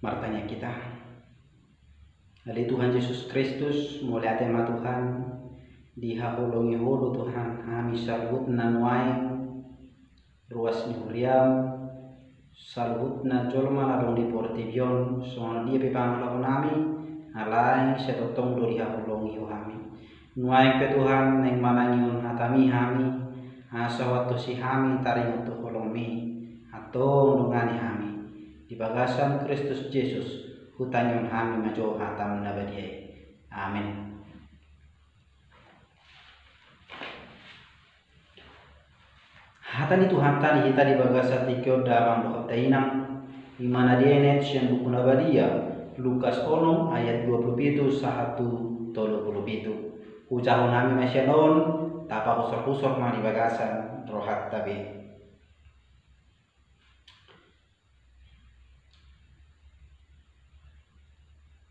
martanya kita. Ali Tuhan Yesus Kristus mulai tema Tuhan dihahulungi hulu Tuhan kami salutna nuaing ruas nihuriam salutna jolma ladong di portibion soal dia pepangalaw nami alai setotong do dihahulungi kami nuaing pe Tuhan neng manangion hatami hami asa waktu si hami taring untuk holong mi atau nungani hami di bagasan Kristus Yesus hutanyon hami majo hatam nabadiai. Amin. Hatani Tuhan tani kita di bagasa tikyo damang dohot tainang imana dienet sian buku nabadia Lukas 6 ayat 27 1 27 ujahon hami masyanon tapa kusor-kusor ma di bagasan rohat tabi.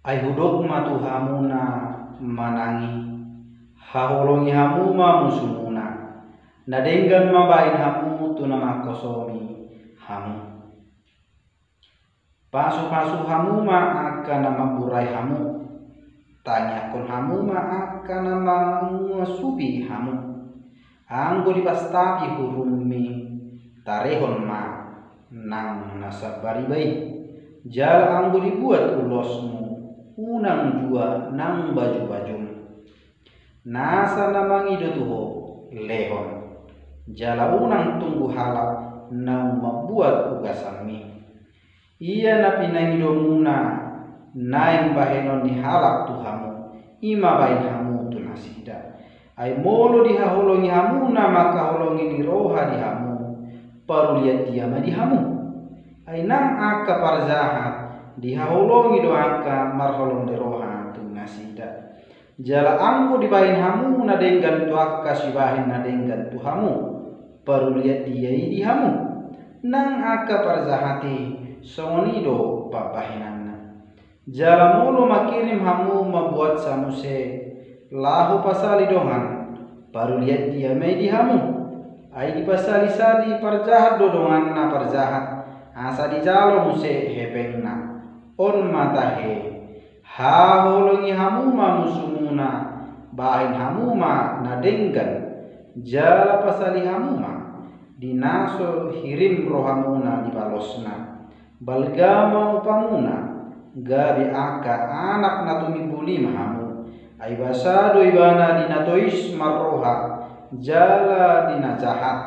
Ay hudok ma tuhamuna manangi hahulungi hamuma musumuna nadenggan mabain hamu tunama kosomi hamu pasu-pasu hamuma akan nama burai hamu tanya kon hamuma akan nama ngasubi hamu anggo dipastapi hurumi tarehon ma nang nasabari baik jal anggo dibuat ulosmu unang jua nang baju-baju nasa namang ido tuho lehon jala unang tunggu halap nang membuat ugasami iya na pinangido muna naing bahenon ni halap tuhamu ima bain hamu tunasida ay molo dihahulongi hamuna maka holongi di roha di hamu paru liat dia ma di hamu ay nang aka parzahat dihahulongi doaka marholong de roha tunasida jala anggo dibahin hamu nadenggan tuaka sibahin nadenggan tuhamu paru liat dia di hamu nang aka parzahati songonido papahinanna jala mulu makirim hamu membuat samuse lahu pasali dongan paru liat dia mai di hamu ai dipasali-sali parjahat dodongan na parjahat asa di jalo muse hepengna on matahe hahulungi hamuma musumuna bain hamuma nadenggan jala pasali hamuma dinaso hirim rohamuna dibalosna balgama upamuna gabi aka anak natumi bulim hamu ay basado ibana dinatois marroha jala dinajahat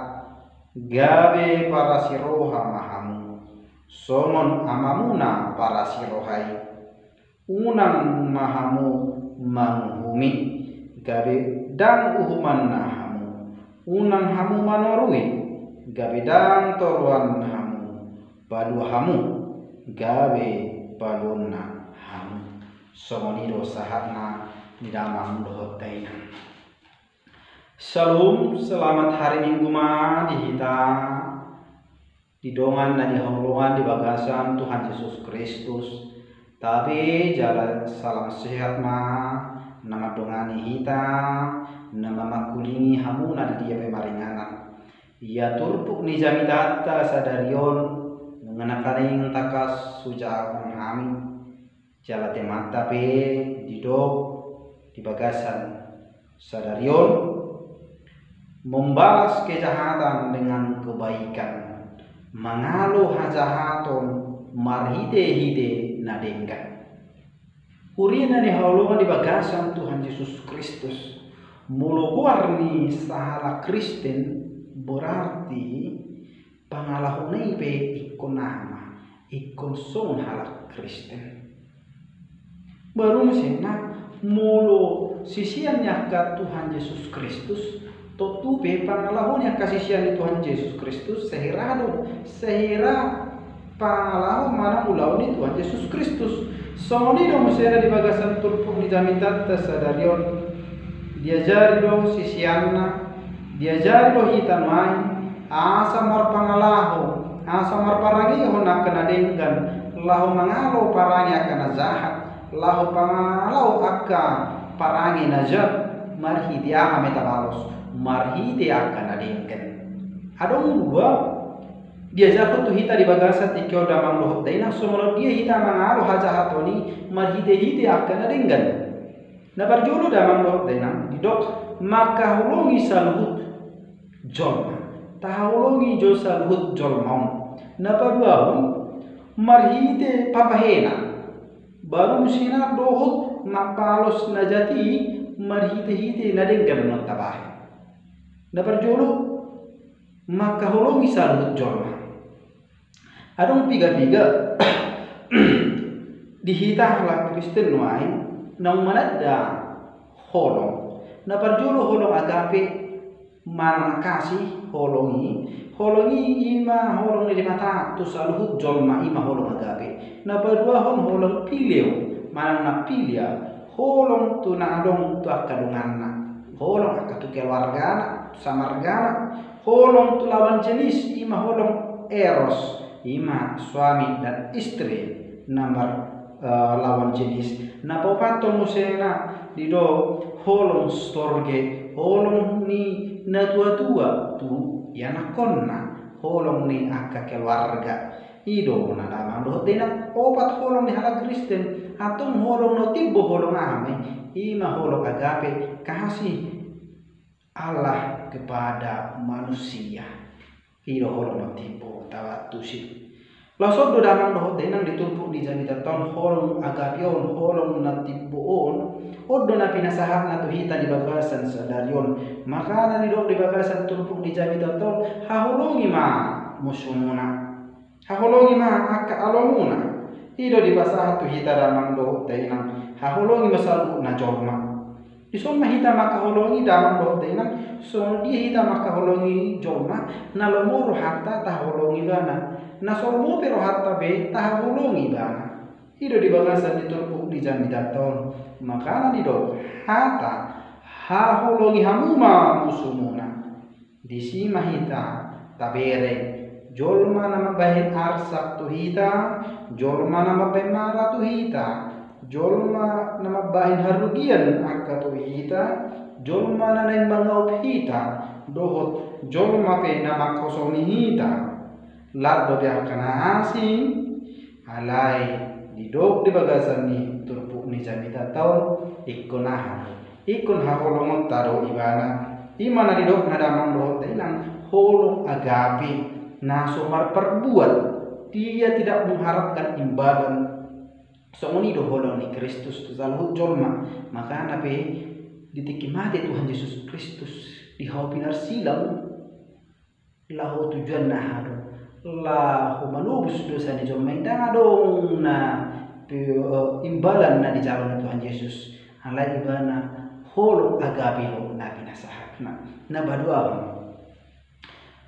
gabe para siroha mahamu somon amamuna para sirohai unang mahamu manghumi gabe dang uhuman nahamu unang hamu manorui gabe dang toruan hamu balu hamu gabe baluna hamu somonido sahatna nidamang dohot tainang. Shalom, selamat hari Minggu ma dihita didongan dan dihahulungan di bagasan Tuhan Yesus Kristus tapi jalan salam sehat ma nama dongani hita nama makulingi hamuna di dia pemaringanan ia turpuk ni jamidata sadarion mengenakan takas sujakun kami jala temata pe didok di bagasan sadarion membalas kejahatan dengan kebaikan mangalo hajahaton marhide-hide nadenggan urina ni haulungan di bagasan Tuhan Yesus Kristus mulu warni sahala Kristen berarti pangalahunai pe ikon nama ikon son halak Kristen baru mesinna mulu sisiannya ke Tuhan Yesus Kristus totu be pangalahunnya kasisian di Tuhan Yesus Kristus sehira pangalahu mana mulau ni Tuhan Yesus Kristus songoni do musera di bagasan turpuk di jamitat tasadarion diajari do sisianna diajari do hitan main asa mar pangalahu asa mar parangi hona kena denggan lahu mangalo parangi akan zahat lahu pangalahu akka parangi najat marhi dia ametabalos marhi dia akan denggan adong dua dia jago tu hita di bagasa tikyo damang dohot daina somolo dia hita mangaro haja hatoni marhide akan adenggan na barjolo damang dohot daina didok maka hulungi saluhut jolma tahulungi jo saluhut jolma na paduahon marhide papahena baru musina dohot mapalos najati marhide nadenggan no tabah na barjolo maka hulungi saluhut jolma adong piga-piga dihita la Kristen nuai nang manada holong na parjulo holong agape man kasih holongi ima holong di mata tu saluhut jolma ima holong agape na padua holong pileu manang na pilia holong tu na adong tu akadunganna holong akatu keluargana samargana holong tu lawan jenis ima holong eros ima suami dan istri nomor lawan jenis na popato musena dido holong storge holong ni na tua tu ya nakonna holong ni aka keluarga ido na damang do dena opat holong ni hala Kristen atung holong no tibo holong ame ima holong agape kasih Allah kepada manusia ido holong no tibo tawatu si lasod do damang dohot denang ditumpuk di jamita ton holong agapion holong natibuon oddo na pinasahat na tuhita di bagasan sadarion maka na didok di bagasan tumpuk di jamita ton hahulungi ma musumuna hahulungi ma akka alomuna ido di pasahat tuhita damang dohot denang hahulungi masalu na jorma ison mahita makahulungi damang dohot denang so dia hita makahulungi jorma na lomoro hatta tahulungi bana na solmo pero hatta be tahulungi bana ido di bagasan ditumpuk di jamita ton maka na dido hatta hahulungi hamuma musumuna disi mahita tabere jolma nama bahin arsak tuhita jolma nama bahin mara tuhita jolma nama bahin harugian akka tuhita jolma na nain mangaup hita dohot jolma pe nama kosong hita lado dia kana asing alai didok di bagasan ni turpuk ni jamita taon ikonahan ikon haholong taro ibana imana didok na damang dohot dainang holong agape na sumar perbuat dia tidak mengharapkan imbalan songoni do holong ni Kristus zaluhut jolma maka nape ditiki mati Tuhan Yesus Kristus di hau pinar silam lahu tujuan naharo lahu manubus dosa ni jolma indang adong na imbalan na di jalan Tuhan Yesus alai ibana holong agape ho na pinasahat na badua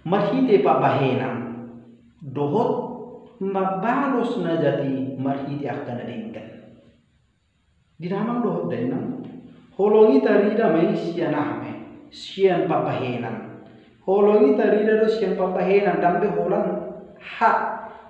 marhite pa bahena dohot mabalos na jati marhite akan adengkan di damang dohot denang holongi tarida mai sian ahme sian pa bahena holongi tarida do sian pa bahena dambe holan ha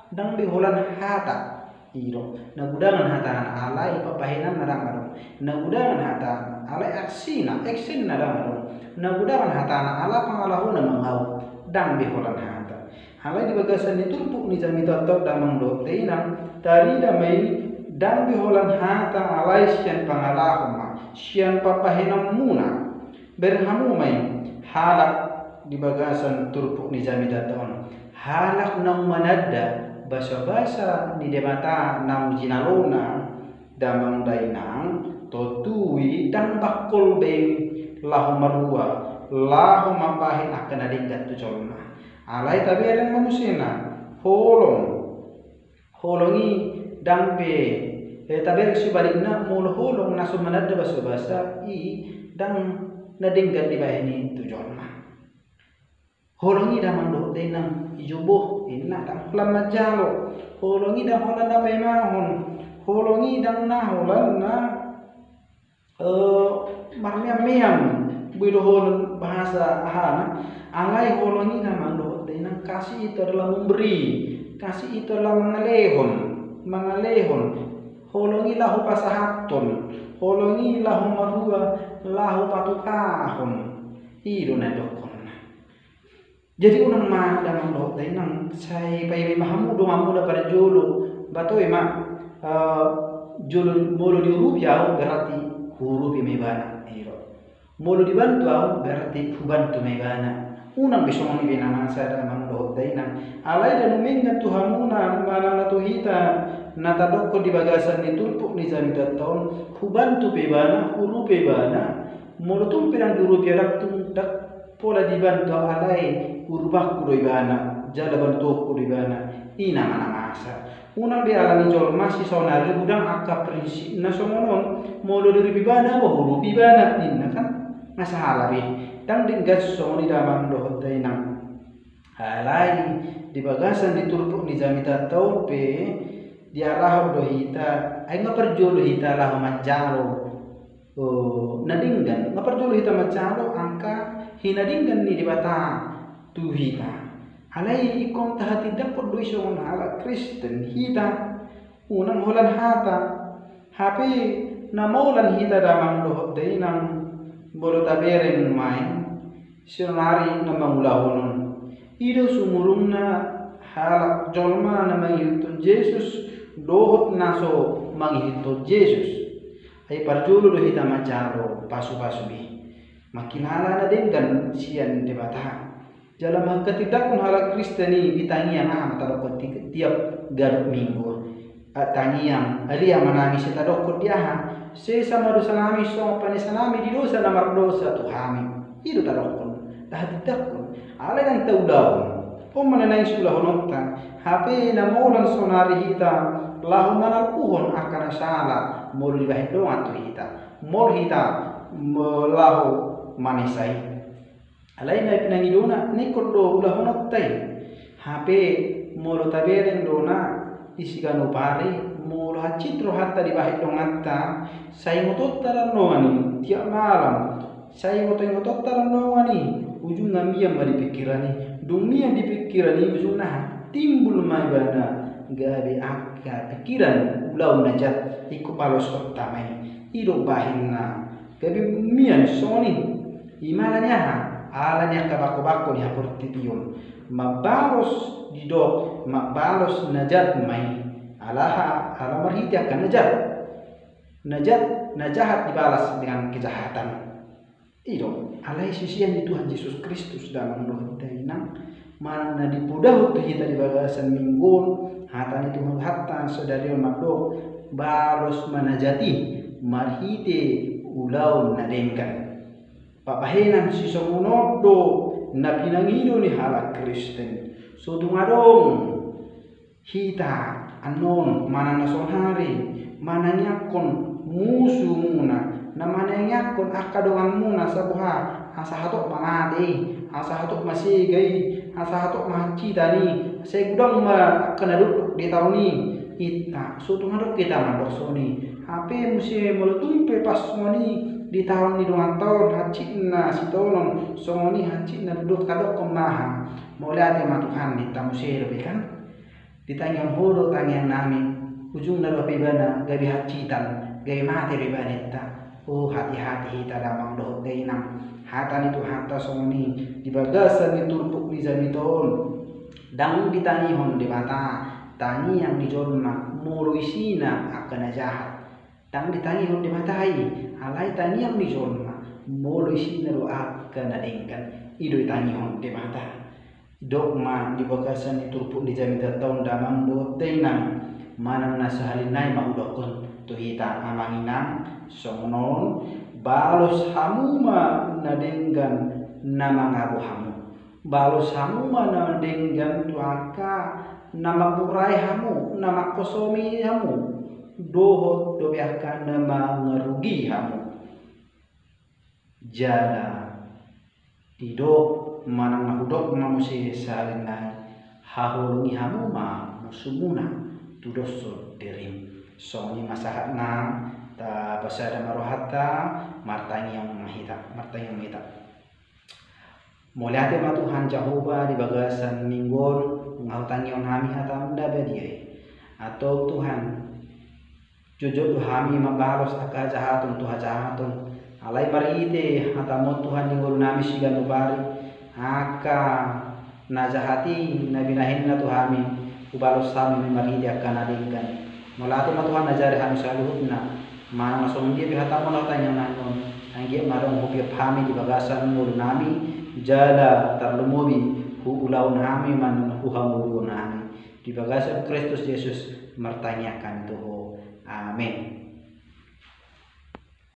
dambe holan hata iro na gudangan hata alai pa bahena narang adong na gudangan hata alai aksina eksin narang adong na gudangan hata ala pangalahu na mangau dambe holan hata halai di bagasan ditumpuk ni jamita tok damang do teinang tarida mai dambe holan hata alai sian pangalahu ma sian papahenam muna berhamu mai halak di bagasan turpuk ni jamita ton halak nang manada basa-basa ni demata nang jinalona damang dainang totui dan bakul be lahu marua lahu mampahin akan adingkat tu jolma alai tabi ada mamusina holongi dambe tabi subalikna mul holong nasu manada basa-basa i dang nadingkat di bahini tu jolma holongi damang do denang ijubuh inna dang lama jalo holongi dang holan na pemahon holongi dang na holan na marmiam bido holan bahasa ahana alai holongi damang do denang kasih itu adalah memberi kasih itu adalah mangalehon holongi lahu pasahaton holongi lahu marua lahu patukahon ido na dokon Jadi unang ma damang do dai nang sai pai mahamu do mamu da pada jolo bato jolo molo di huruf ya berarti huruf mebana iro. Molo dibantu au berarti kubantu mebana. Unang besong ni bina masa damang do dai nang alai dan mengan tuhamuna mana na tuhita na tadokko di bagasan ni tulpuk ni zamita tahun kubantu bebana huruf bebana molo tumpiran huruf ya dak pola dibantu alai urubah kudoibana jala bantu kudoibana ina mana masa una be ala ni jol masih sonari udang akka prinsip na somonon molo dari bibana wa huru bibana inna kan masalah be dang dinggas soni damang do tainang halai di bagasan diturpuk ni jamita taupe diarah do hita ay ngaperjolo hita lah manjalo nadinggan ngaperjolo hita manjalo angka hinadinggan ni di bata tuhita alai ikon tahati dapat do isong ala Kristen hita unang holan hata hape namolan hita damang do dainang bolo tabereng main sionari na mangulahonon ido sumurumna halak jolma na mangihintun Jesus dohot naso mangihintun Jesus ay parjulo do hita macaro pasu-pasu bi makinala na din kan siyan debata dalam ketidak pun halak Kristeni ditangi yang aham tadokot tiap garuk minggu tangi yang alia manami sa tadokot diaha se sama dosa nami so panisanami di dosa namar dosa tu hami itu tadokot dah tidak pun ala yang taudau pemenang sulah honota HP namolan sonari hita lahu manal puhon akan salah mulu dibahit doang tu hita mul hita melahu manisai alai na pinangidona ni kodo ulah honot tai HP molo taberen dona isigano pare molo hacitro hatta di bahit dongata sai motot tarano ani tiap malam sai motot tarano ani ujung ngamiam di pikirani dunia di pikirani ujungna timbul maibana gabe akka pikiran ulau najat iku palos pertamai ido bahinna gabe mian soni imalanya alanya kabako-bako ni haportipion mabalos didok mabalos najat mai alaha alamar hidya kan najahat dibalas dengan kejahatan ido alai sisian di Tuhan Yesus Kristus dalam dohtainang mana dipudah tu hita di bagasan minggun hatan itu hatta saudari makdo balos manajati marhite ulau nadengkan papahenan si somunodo na pinangido ni halak Kristen so dungadong hita anon mana nasonhari mana nyakon musuh muna na mana nyakon akadongan muna sabuha asa hatok mamade asa hatok masigai asa hatok mahcita ni saya gudang ma kena duduk di tahun ni ita so dungadong kita mandosoni HP musim mulutumpe pas moni di tahun ni doang tahun hacina si tolong songoni hacina duduk kadok kemaha mulai tema Tuhan di tamu lebih kan ditanya horo tanya nami ujung nalo pibana gabi hacitan gabi mati ribaneta hati-hati hita damang doh gainang hatan itu hata songoni di bagasan diturpuk di zamiton dang ditangi hon di mata tani yang dijolma mulu isina akan jahat dang ditangi hon di matai alai tani yang dijolma molo isina do akan adengkan ido tani hon de mata dogma di bagasan diturpuk di jamita tahun damang do tenang manang nasa halinai maudokon tu hita amanginang sonon balos hamuma nadenggan nama ngabu hamu balos hamuma nadenggan tu aka nama purai hamu nama kosomi hamu dohot dobiakan nama ngerugi hamu jada tidok manang nahudok mamusi salinai hahulungi hamu ma musumuna tudoso derim soni masahatna ta basada marohata martangi yang mahita mulai ma Tuhan Jehovah di bagasan minggon ngautangi on hami hatam dabe dia atau Tuhan jujur hami mabaros aka jahatun tuha jahatun alai marite hatamon Tuhan ninggol nami sigan ubari aka najahati nabinahin na tuhami ubalos sami memari dia kanadikan malati matuhan najari hami saluhut na mana masong dia bihatamo na tanya nanon anggi marong hubi pami di bagasan mulu nami jala tarlumobi hu ulau nami man huhamulu nami di bagasan Kristus Yesus mertanyakan tuh amin.